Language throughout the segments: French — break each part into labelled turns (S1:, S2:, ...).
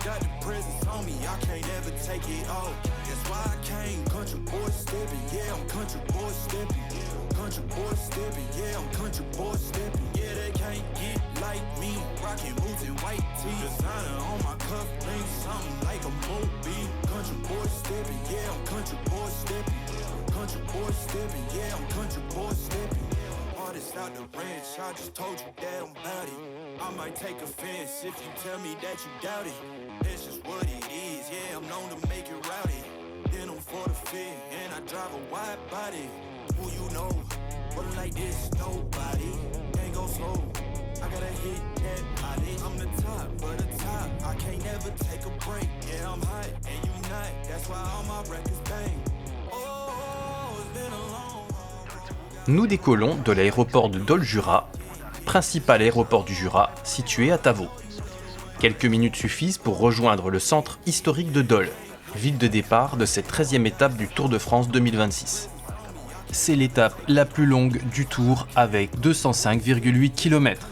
S1: got the presence on me, I can't ever take it off. That's why I came, country boy stepping, yeah, I'm country boy stepping. Country boy stepping, yeah, I'm country boy stepping. Yeah, they can't get like me, rockin' boots and white tee. Designer on my cuff, ain't something like a movie. Country boy stepping, yeah, I'm country boy stepping. Country boy stepping, yeah, I'm country boy stepping. Artist out the ranch, I just told you that I'm bout it. I might take offense if you tell me that you doubt it. That's just what it is, yeah, I'm known to make it rowdy. Then I'm for the fit, and I drive a wide body. Who you know, but like this, nobody. Can't go slow, I gotta hit that body. I'm the top, but the top, I can't never take a break. Yeah, I'm hot, and you not, that's why all my records bang. Oh, it's been a long.
S2: Nous décollons de l'aéroport de Dole-Jura, principal aéroport du Jura, situé à Tavaux. Quelques minutes suffisent pour rejoindre le centre historique de Dole, ville de départ de cette 13e étape du Tour de France 2026. C'est l'étape la plus longue du Tour avec 205,8 km.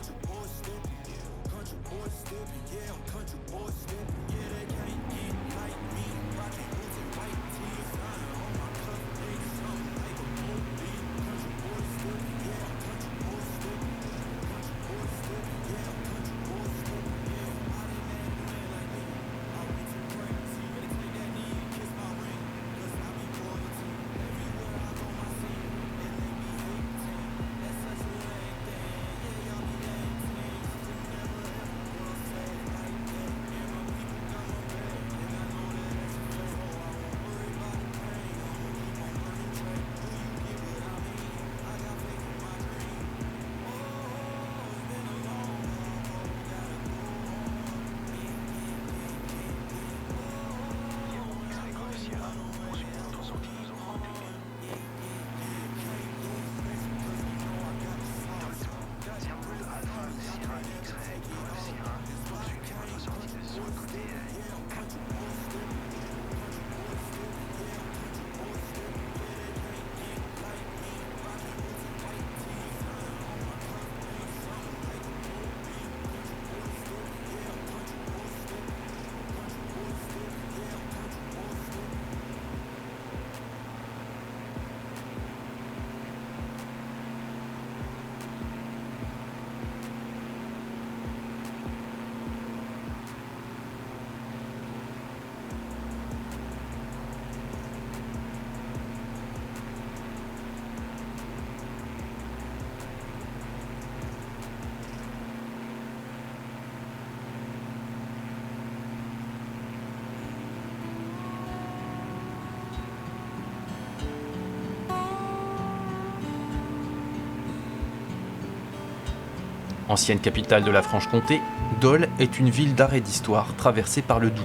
S2: Ancienne capitale de la Franche-Comté, Dole est une ville d'art et d'histoire traversée par le Doubs.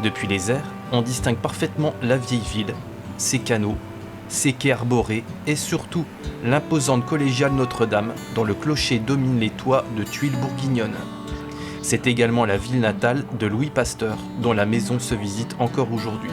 S2: Depuis les airs, on distingue parfaitement la vieille ville, ses canaux, ses quais arborés et surtout l'imposante collégiale Notre-Dame dont le clocher domine les toits de tuiles bourguignonnes. C'est également la ville natale de Louis Pasteur dont la maison se visite encore aujourd'hui.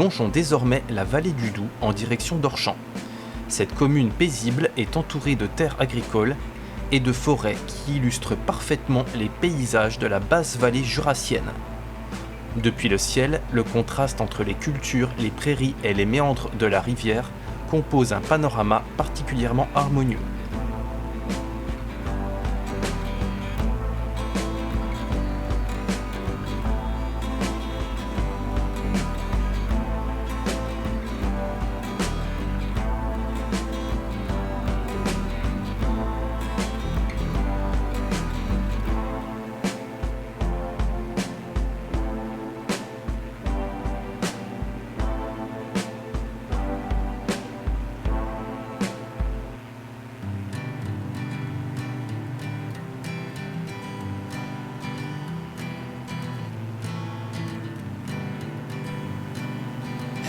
S2: longeons désormais la vallée du Doubs en direction d'Orchamps. Cette commune paisible est entourée de terres agricoles et de forêts qui illustrent parfaitement les paysages de la basse vallée jurassienne. Depuis le ciel, le contraste entre les cultures, les prairies et les méandres de la rivière compose un panorama particulièrement harmonieux.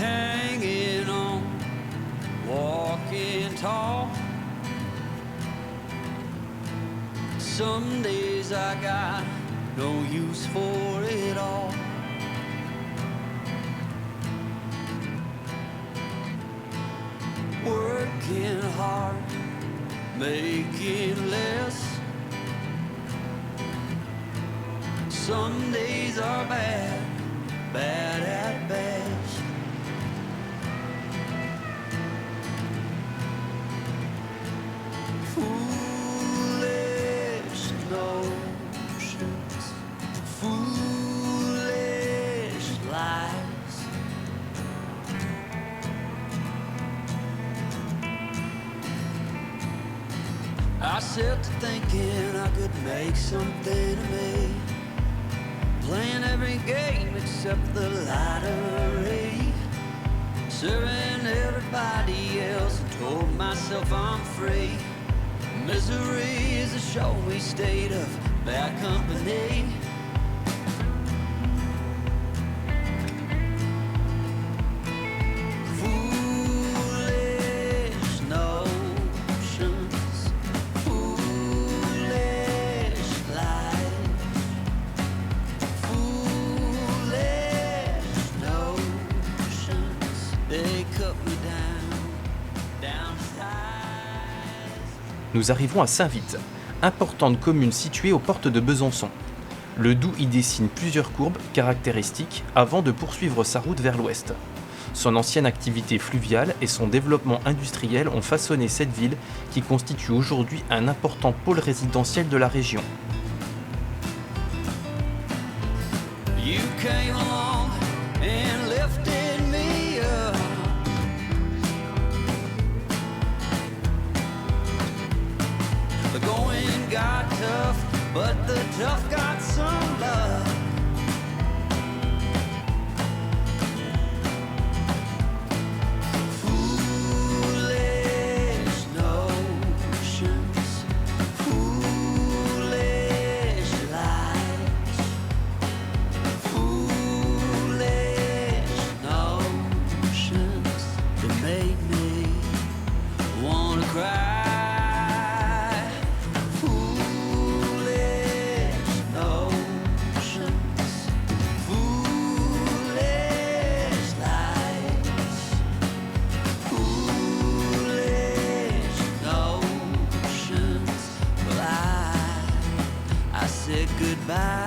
S1: Hanging on, walking tall. Some days I got no use for it all. Working hard, making less. Some days are bad, bad at best. Foolish notions, foolish lies. I set to thinking I could make something of me, playing every game except the lottery, serving everybody else and told myself I'm free. Misery is a showy state of bad company. Foolish notions, foolish lies. Foolish notions, they cut me down to size.
S2: Nous arrivons à Saint-Vite, importante commune située aux portes de Besançon. Le Doubs y dessine plusieurs courbes caractéristiques avant de poursuivre sa route vers l'ouest. Son ancienne activité fluviale et son développement industriel ont façonné cette ville qui constitue aujourd'hui un important pôle résidentiel de la région.
S1: You came along and lifted me up. The going got tough, but the tough got some love. Foolish notions, foolish lies. Foolish notions that made me wanna cry. Foolish notions, foolish lies. Foolish notions, well I said goodbye.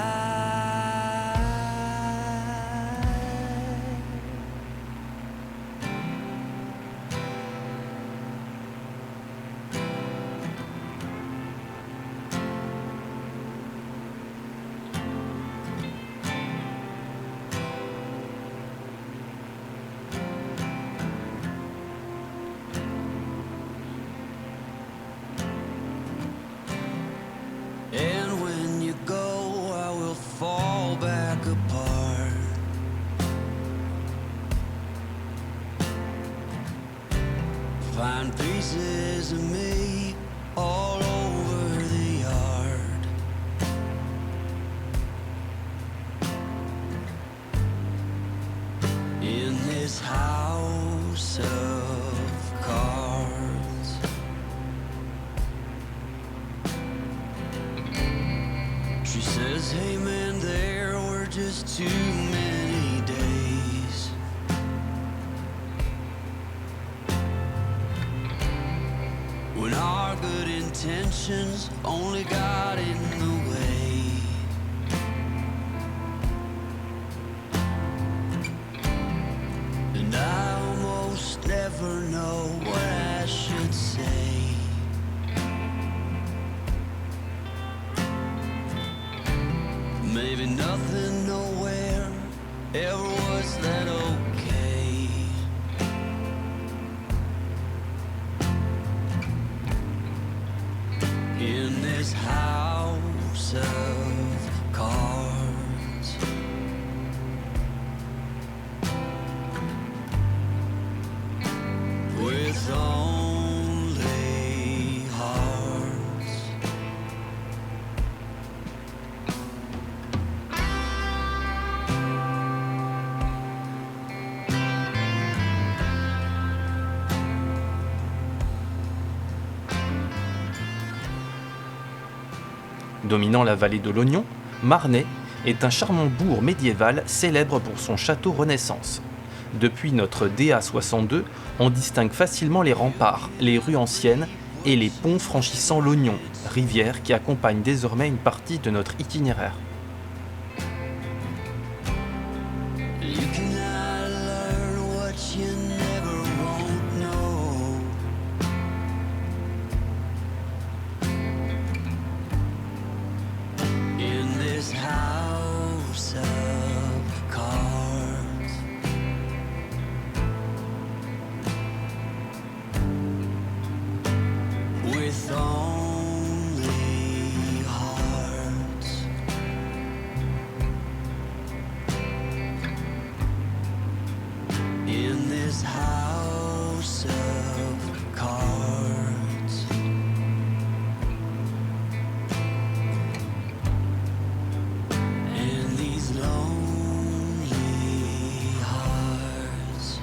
S1: And when you go, I will fall back apart. Find pieces of me all over the yard. In this house of cards. She says, hey man, there were just too many days good intentions only got in the way. And I almost never know what I should say. Maybe nothing nowhere ever was that okay. In this house of cards, with only hearts.
S2: Dominant la vallée de l'Oignon, Marnay est un charmant bourg médiéval célèbre pour son château Renaissance. Depuis notre DA62, on distingue facilement les remparts, les rues anciennes et les ponts franchissant l'Oignon, rivière qui accompagne désormais une partie de notre itinéraire.
S1: You cannot learn what you never won't know. In this house of cards, with only hearts. In this house of cards, and these lonely hearts.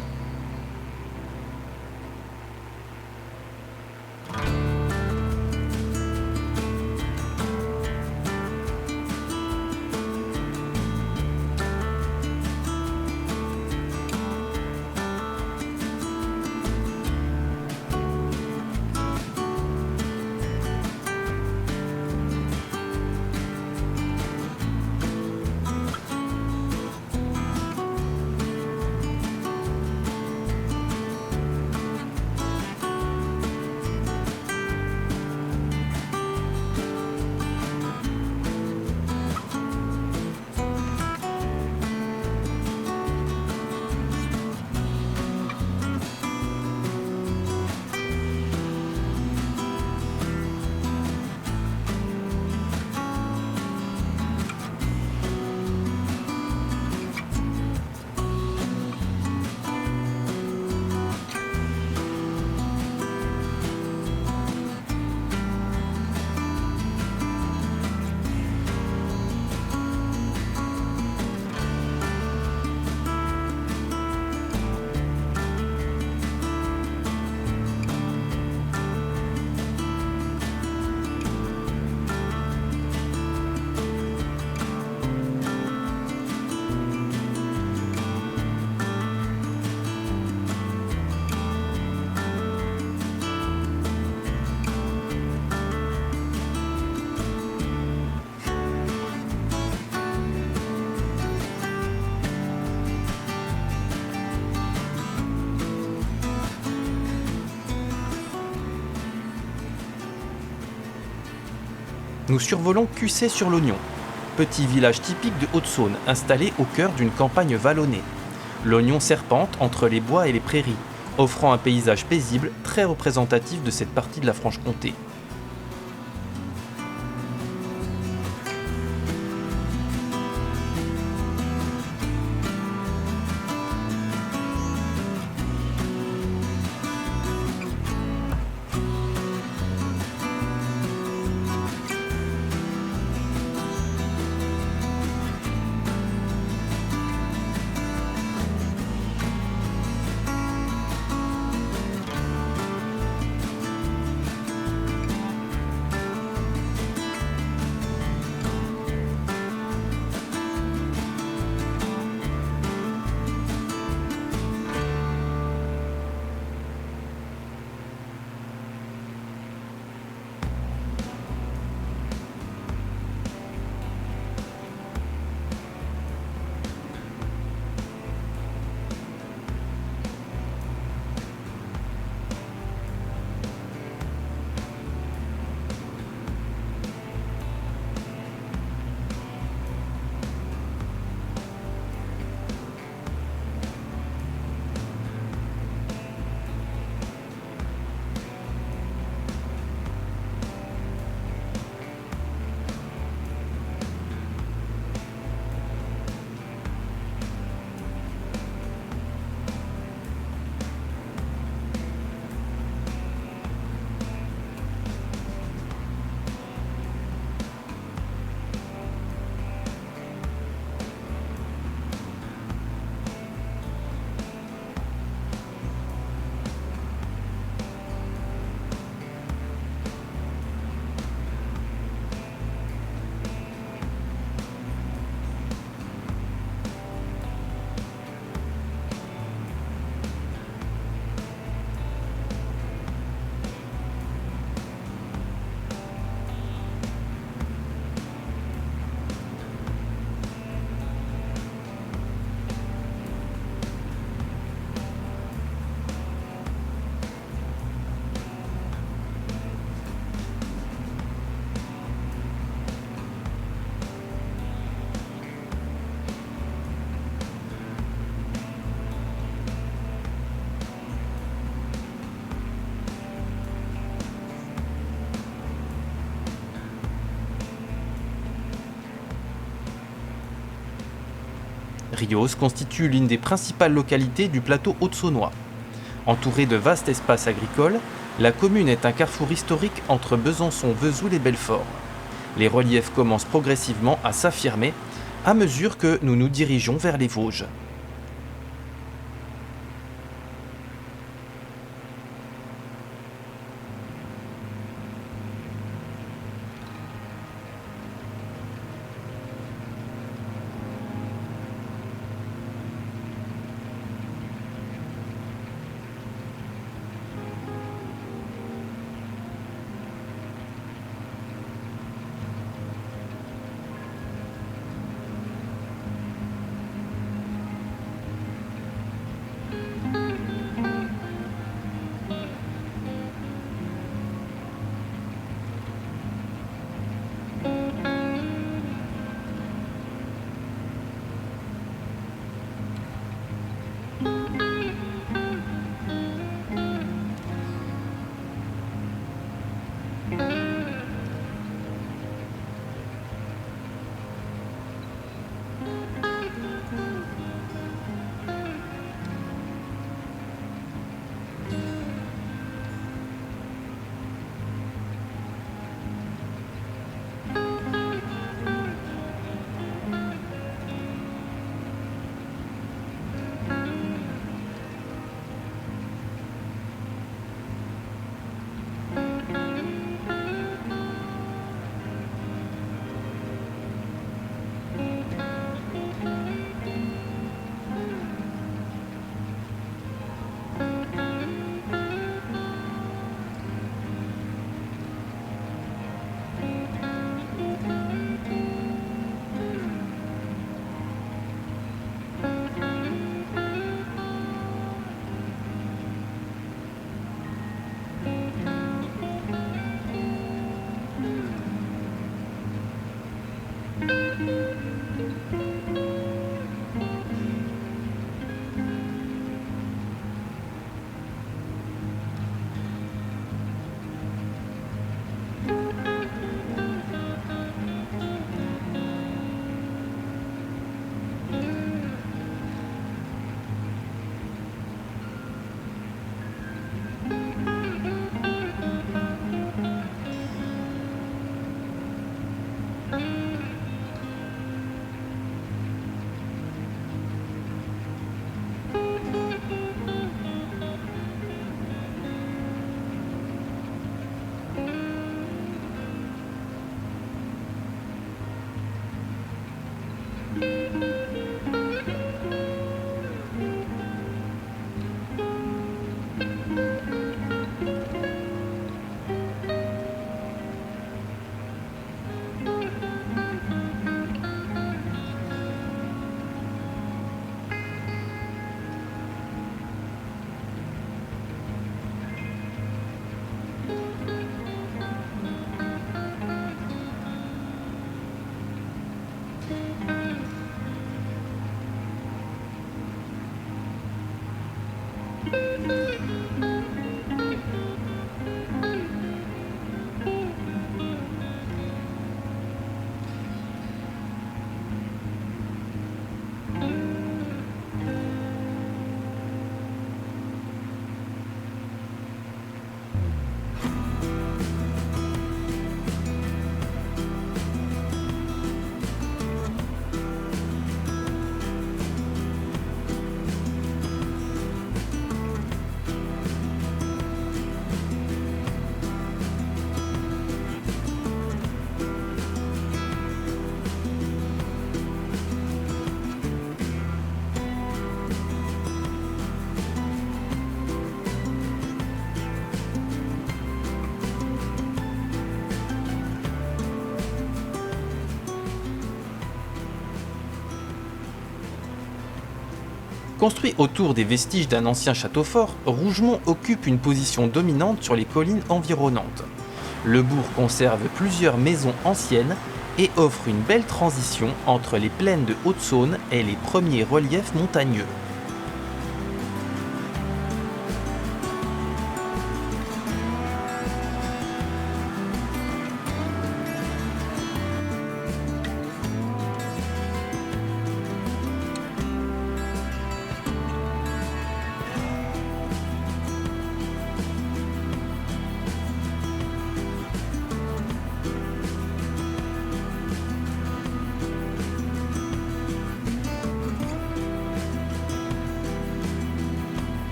S2: Nous survolons Cussey-sur-l'Oignon, petit village typique de Haute-Saône installé au cœur d'une campagne vallonnée. L'Oignon serpente entre les bois et les prairies, offrant un paysage paisible très représentatif de cette partie de la Franche-Comté. Brios constitue l'une des principales localités du plateau haute-saônois. Entourée de vastes espaces agricoles, la commune est un carrefour historique entre Besançon, Vesoul et Belfort. Les reliefs commencent progressivement à s'affirmer à mesure que nous nous dirigeons vers les Vosges. Construit autour des vestiges d'un ancien château fort, Rougemont occupe une position dominante sur les collines environnantes. Le bourg conserve plusieurs maisons anciennes et offre une belle transition entre les plaines de Haute-Saône et les premiers reliefs montagneux.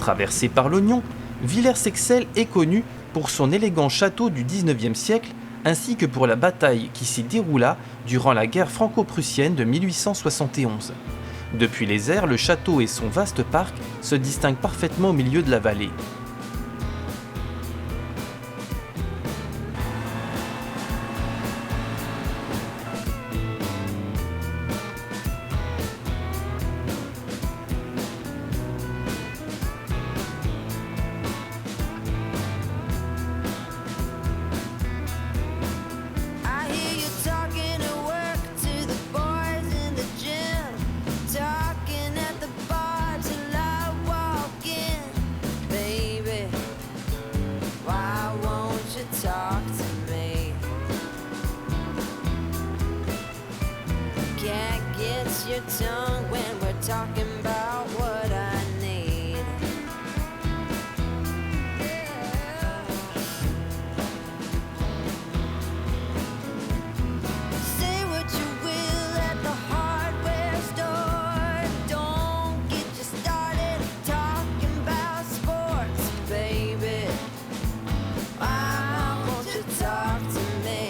S2: Traversée par l'oignon, Villers-Sexel est connu pour son élégant château du XIXe siècle ainsi que pour la bataille qui s'y déroula durant la guerre franco-prussienne de 1871. Depuis les airs, le château et son vaste parc se distinguent parfaitement au milieu de la vallée.
S3: Your tongue when we're talking about what I need. Say what you will at the hardware store. Don't get you started talking about sports, baby. Why won't you talk to me?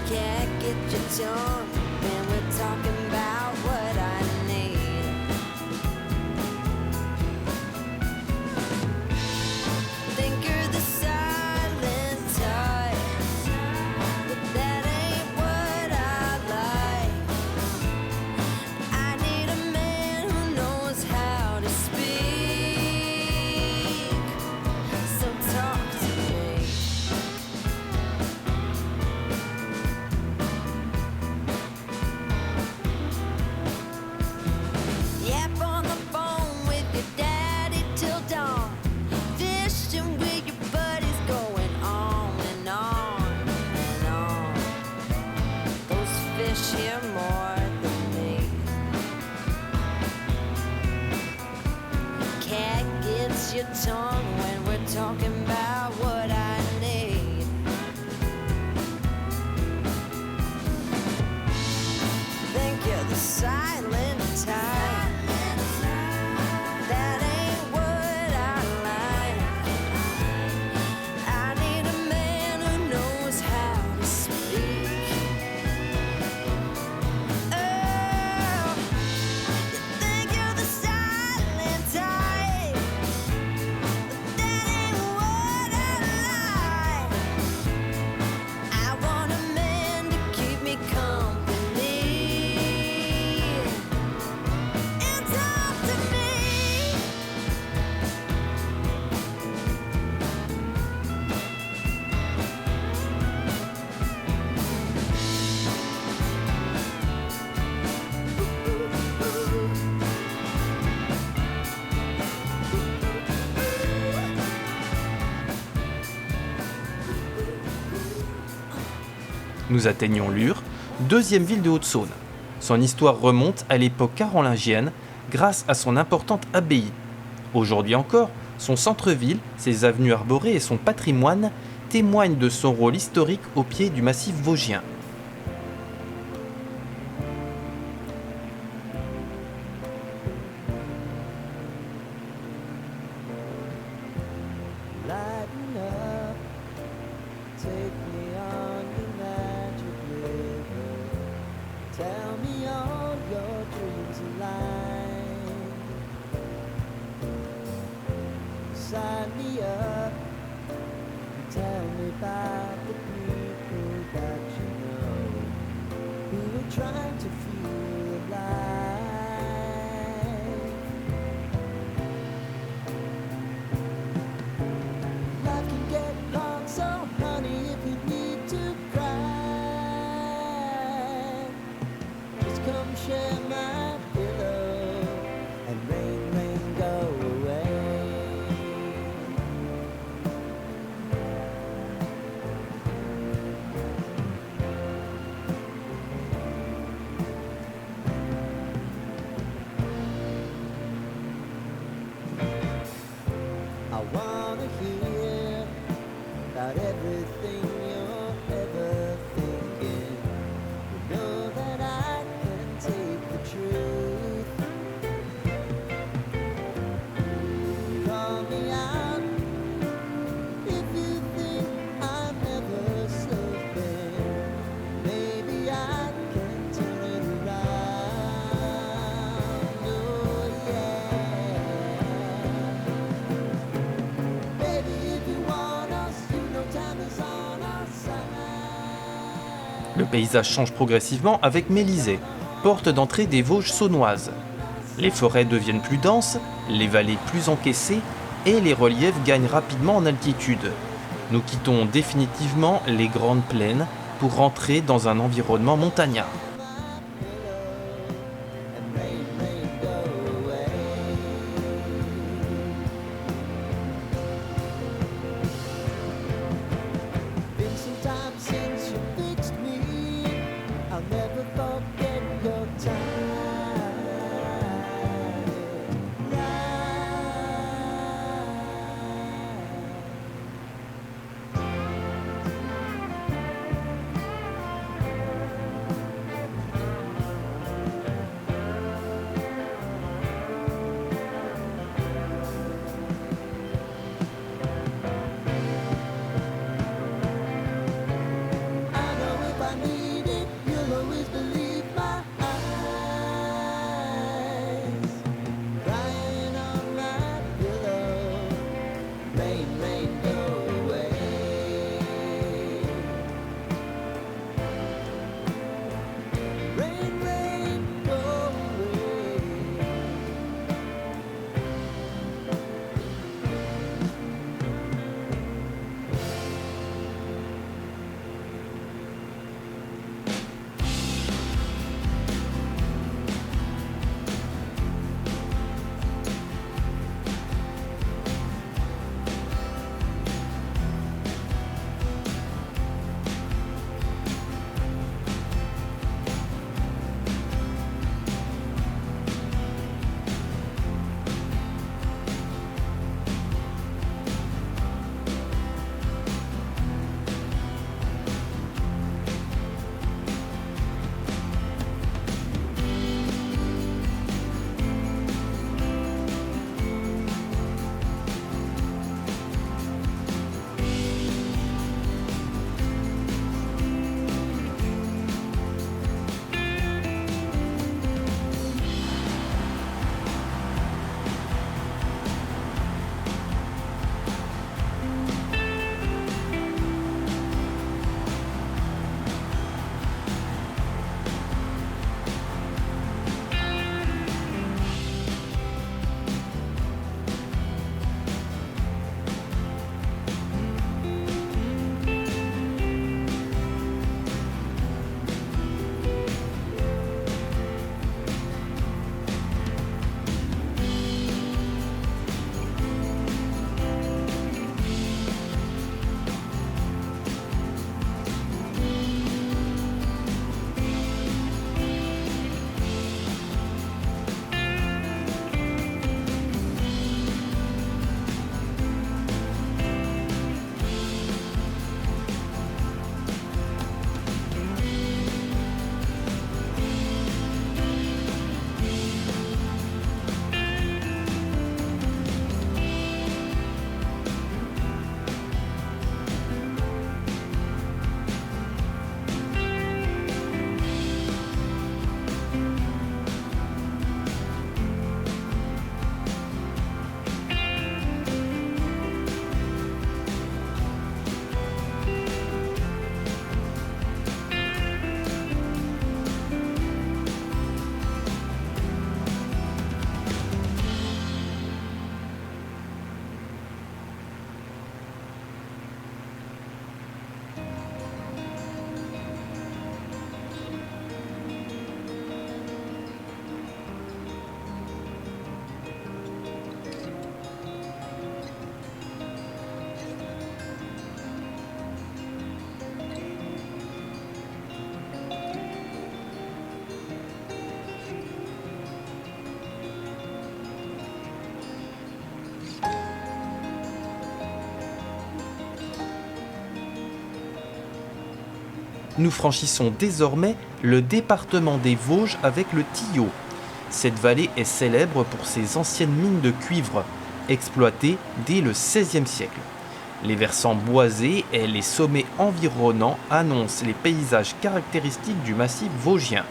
S3: Can't get your tongue when we're talking about what I need. Think you're the silent type, but that ain't what I like. I need a man who knows how to speak, so talk to me. Yap on the phone with your daddy till dawn. Fishing with your buddies, going on and on and on. Those fish hear more than me. Cat gets your tongue when we're talking about what I need. Think you're the silent type. That ain't what I like. I need a man who knows how to speak. Oh, you think you're the silent type, but that ain't what I like. I want a man to keep me company and talk to me.
S2: Nous atteignons Lure, deuxième ville de Haute-Saône. Son histoire remonte à l'époque carolingienne grâce à son importante abbaye. Aujourd'hui encore, son centre-ville, ses avenues arborées et son patrimoine témoignent de son rôle historique au pied du massif vosgien.
S4: Lighten up, take me on your magic river. Tell me all your dreams align. Sign me up, tell me about the people that you know who are trying to feel alive. Life can get hard, so honey, if you need to cry, just come share my pillow and rain, rain, go away.
S2: paysage change progressivement avec Mélisée, porte d'entrée des Vosges saunoises. Les forêts deviennent plus denses, les vallées plus encaissées et les reliefs gagnent rapidement en altitude. Nous quittons définitivement les grandes plaines pour rentrer dans un environnement montagnard.
S4: and rain, go away. Been some time since you fixed me. I'll never forget your time. I know if I need it, you'll always believe my eyes. Crying on my pillow, rain, go away. Rain, go away.
S2: Nous franchissons désormais le département des Vosges avec le Tillot. Cette vallée est célèbre pour ses anciennes mines de cuivre, exploitées dès le XVIe siècle. Les versants boisés et les sommets environnants annoncent les paysages caractéristiques du massif vosgien.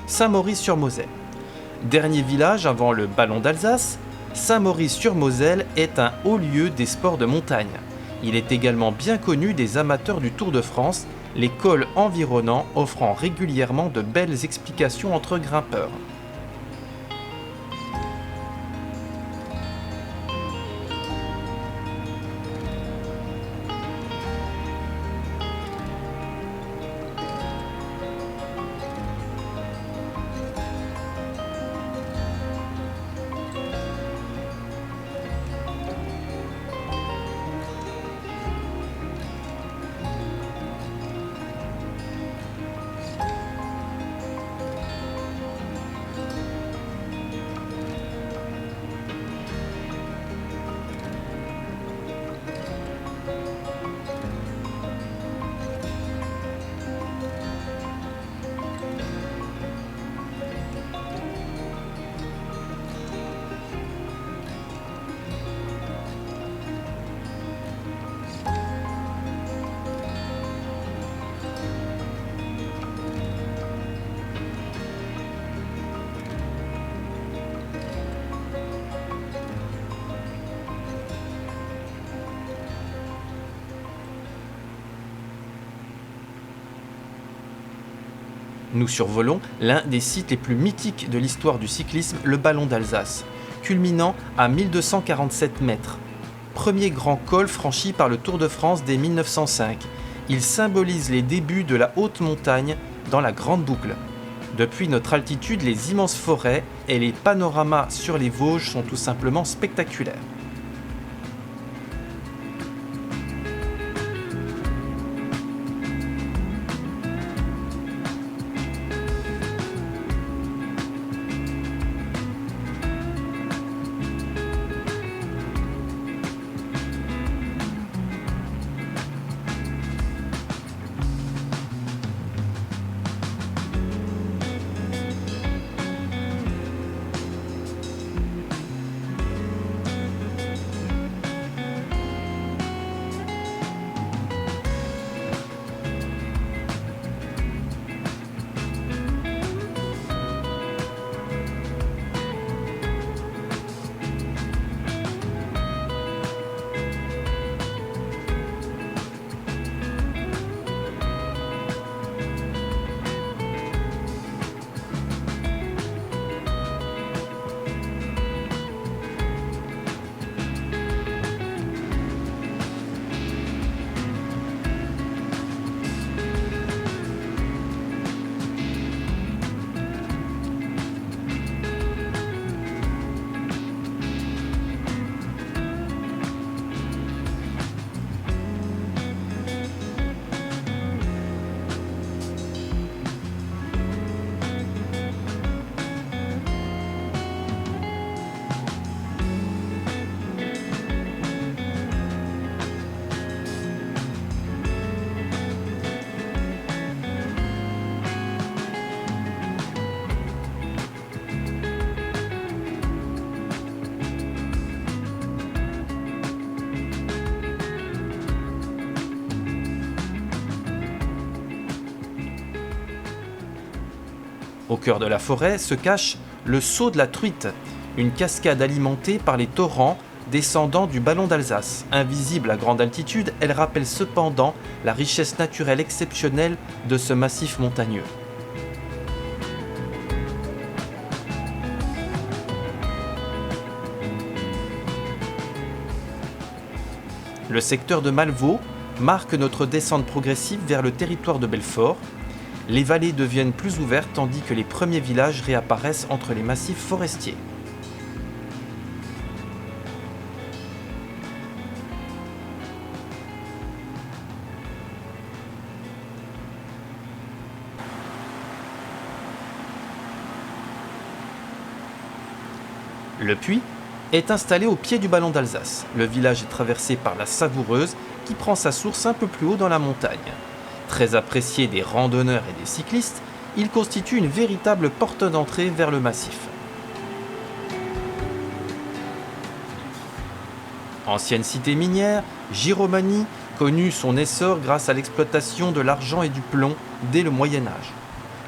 S2: Saint-Maurice-sur-Moselle. Dernier village avant le Ballon d'Alsace, Saint-Maurice-sur-Moselle est un haut lieu des sports de montagne. Il est également bien connu des amateurs du Tour de France, les cols environnants offrant régulièrement de belles explications entre grimpeurs. Nous survolons l'un des sites les plus mythiques de l'histoire du cyclisme, le Ballon d'Alsace, culminant à 1247 mètres. Premier grand col franchi par le Tour de France dès 1905. Il symbolise les débuts de la haute montagne dans la Grande Boucle. Depuis notre altitude, les immenses forêts et les panoramas sur les Vosges sont tout simplement spectaculaires. Au cœur de la forêt se cache le Saut de la Truite, une cascade alimentée par les torrents descendant du Ballon d'Alsace. Invisible à grande altitude, elle rappelle cependant la richesse naturelle exceptionnelle de ce massif montagneux. Le secteur de Malvaux marque notre descente progressive vers le territoire de Belfort. Les vallées deviennent plus ouvertes tandis que les premiers villages réapparaissent entre les massifs forestiers. Le puits est installé au pied du Ballon d'Alsace. Le village est traversé par la Savoureuse qui prend sa source un peu plus haut dans la montagne. Très apprécié des randonneurs et des cyclistes, il constitue une véritable porte d'entrée vers le massif. Ancienne cité minière, Giromagny connut son essor grâce à l'exploitation de l'argent et du plomb dès le Moyen Âge.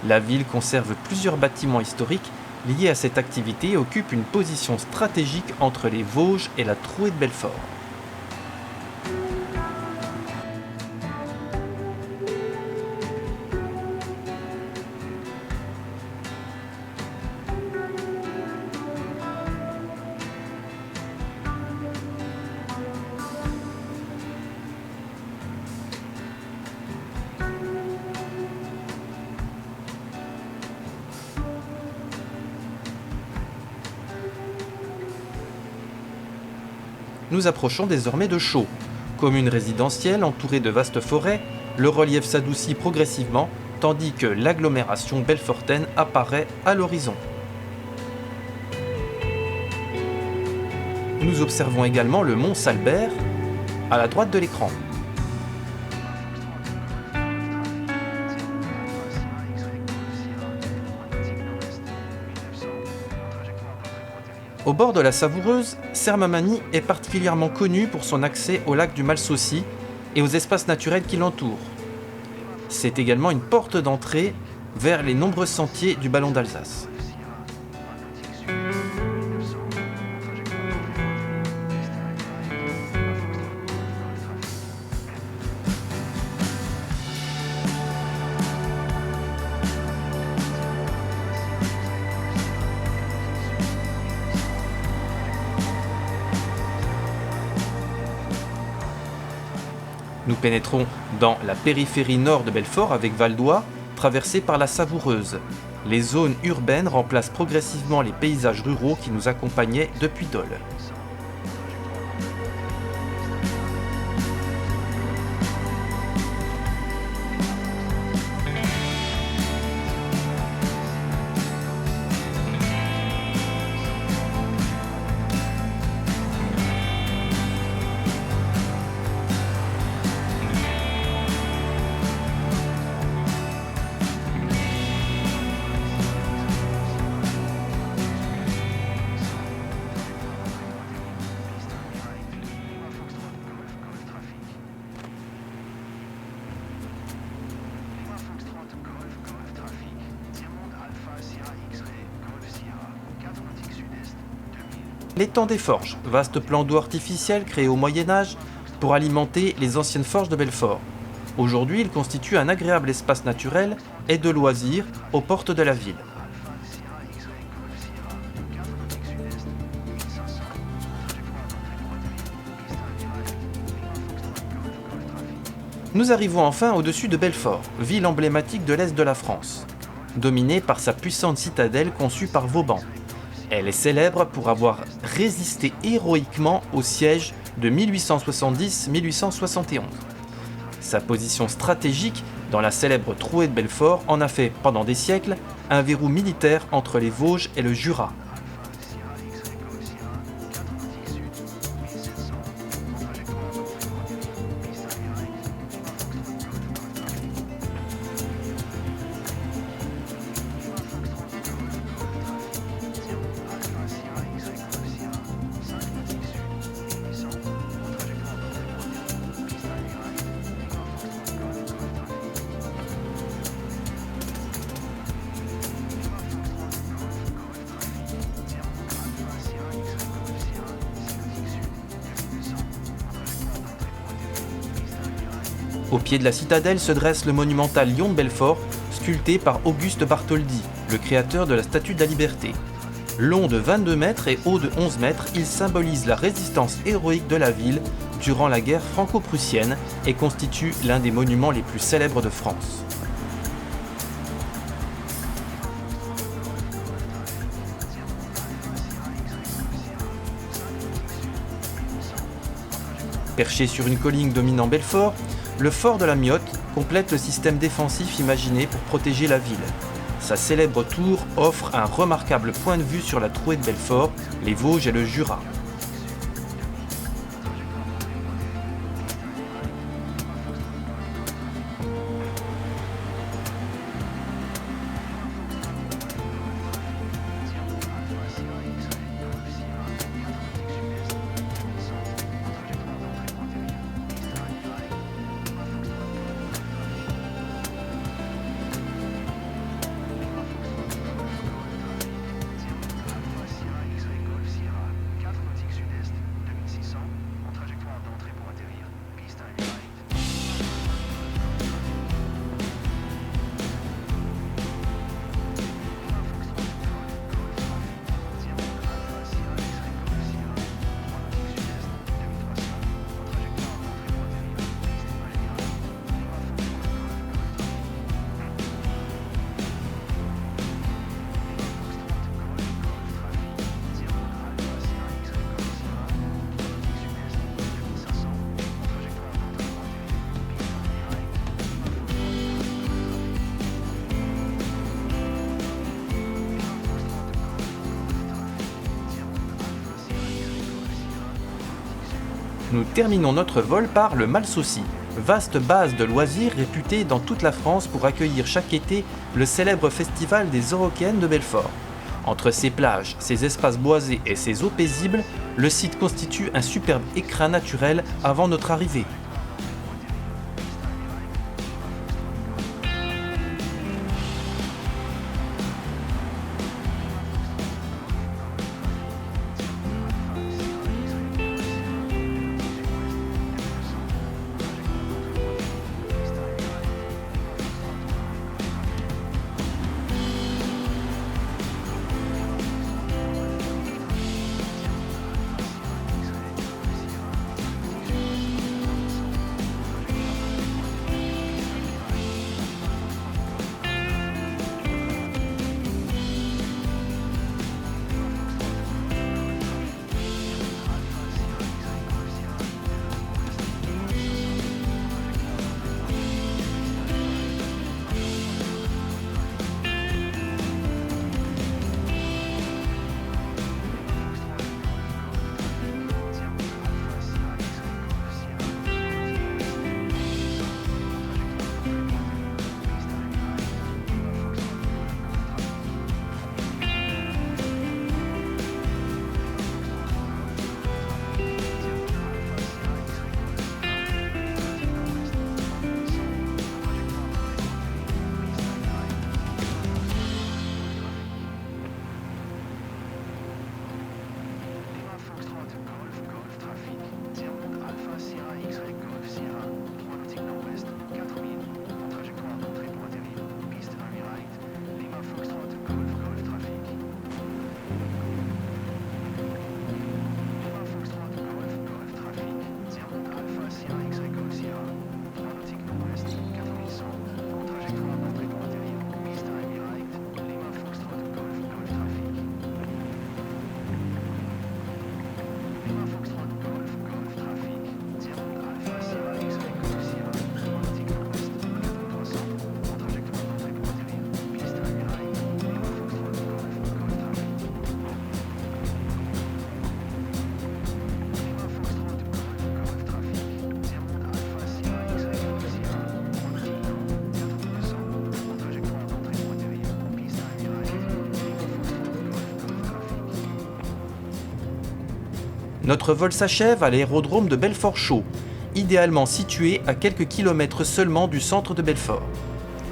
S2: La ville conserve plusieurs bâtiments historiques liés à cette activité et occupe une position stratégique entre les Vosges et la Trouée de Belfort. Nous approchons désormais de Chaux. Commune résidentielle entourée de vastes forêts, le relief s'adoucit progressivement tandis que l'agglomération belfortaine apparaît à l'horizon. Nous observons également le mont Salbert à la droite de l'écran. Au bord de la Savoureuse, Sermamani est particulièrement connu pour son accès au lac du Malsaucy et aux espaces naturels qui l'entourent. C'est également une porte d'entrée vers les nombreux sentiers du Ballon d'Alsace. Nous pénétrons dans la périphérie nord de Belfort avec Valdoie, traversée par la Savoureuse. Les zones urbaines remplacent progressivement les paysages ruraux qui nous accompagnaient depuis Dole. L'étang des Forges, vaste plan d'eau artificiel créé au Moyen-Âge pour alimenter les anciennes forges de Belfort. Aujourd'hui, il constitue un agréable espace naturel et de loisirs aux portes de la ville. Nous arrivons enfin au-dessus de Belfort, ville emblématique de l'Est de la France, dominée par sa puissante citadelle conçue par Vauban. Elle est célèbre pour avoir résisté héroïquement au siège de 1870-1871. Sa position stratégique dans la célèbre Trouée de Belfort en a fait, pendant des siècles, un verrou militaire entre les Vosges et le Jura. Au pied de la citadelle se dresse le monumental lion de Belfort, sculpté par Auguste Bartholdi, le créateur de la Statue de la Liberté. Long de 22 mètres et haut de 11 mètres, il symbolise la résistance héroïque de la ville durant la guerre franco-prussienne et constitue l'un des monuments les plus célèbres de France. Perché sur une colline dominant Belfort, le fort de la Miotte complète le système défensif imaginé pour protéger la ville. Sa célèbre tour offre un remarquable point de vue sur la Trouée de Belfort, les Vosges et le Jura. Nous terminons notre vol par le Malsaucy, vaste base de loisirs réputée dans toute la France pour accueillir chaque été le célèbre festival des Eurokéennes de Belfort. Entre ses plages, ses espaces boisés et ses eaux paisibles, le site constitue un superbe écrin naturel avant notre arrivée. Notre vol s'achève à l'aérodrome de Belfort-Chaux, idéalement situé à quelques kilomètres seulement du centre de Belfort.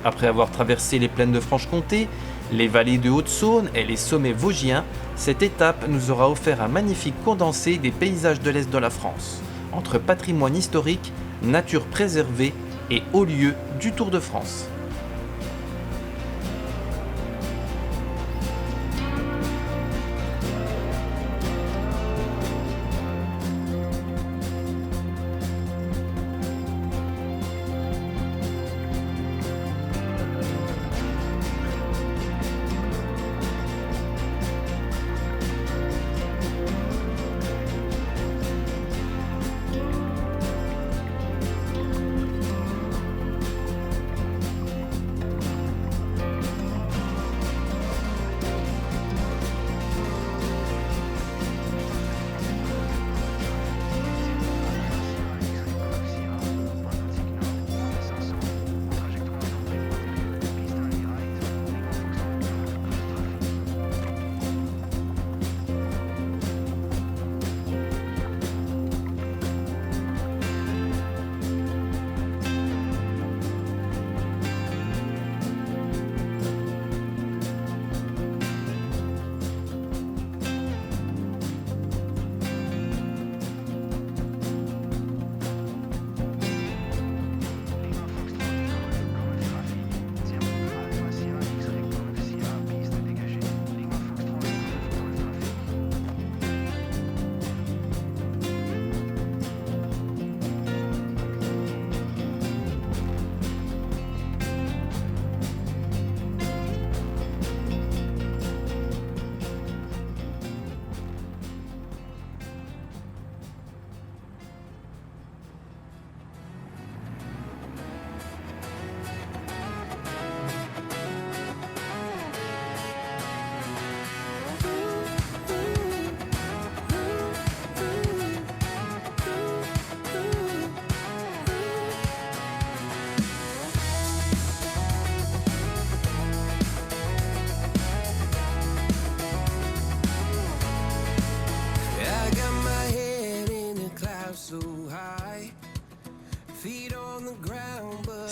S2: Après avoir traversé les plaines de Franche-Comté, les vallées de Haute-Saône et les sommets vosgiens, cette étape nous aura offert un magnifique condensé des paysages de l'Est de la France, entre patrimoine historique, nature préservée et hauts lieux du Tour de France.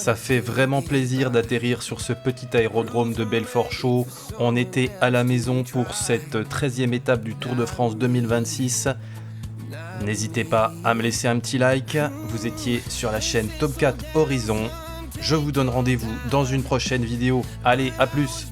S2: Ça fait vraiment plaisir d'atterrir sur ce petit aérodrome de Belfort-Chaux. On était à la maison pour cette 13e étape du Tour de France 2026. N'hésitez pas à me laisser un petit like. Vous étiez sur la chaîne Top 4 Horizon. Je vous donne rendez-vous dans une prochaine vidéo. Allez, à plus!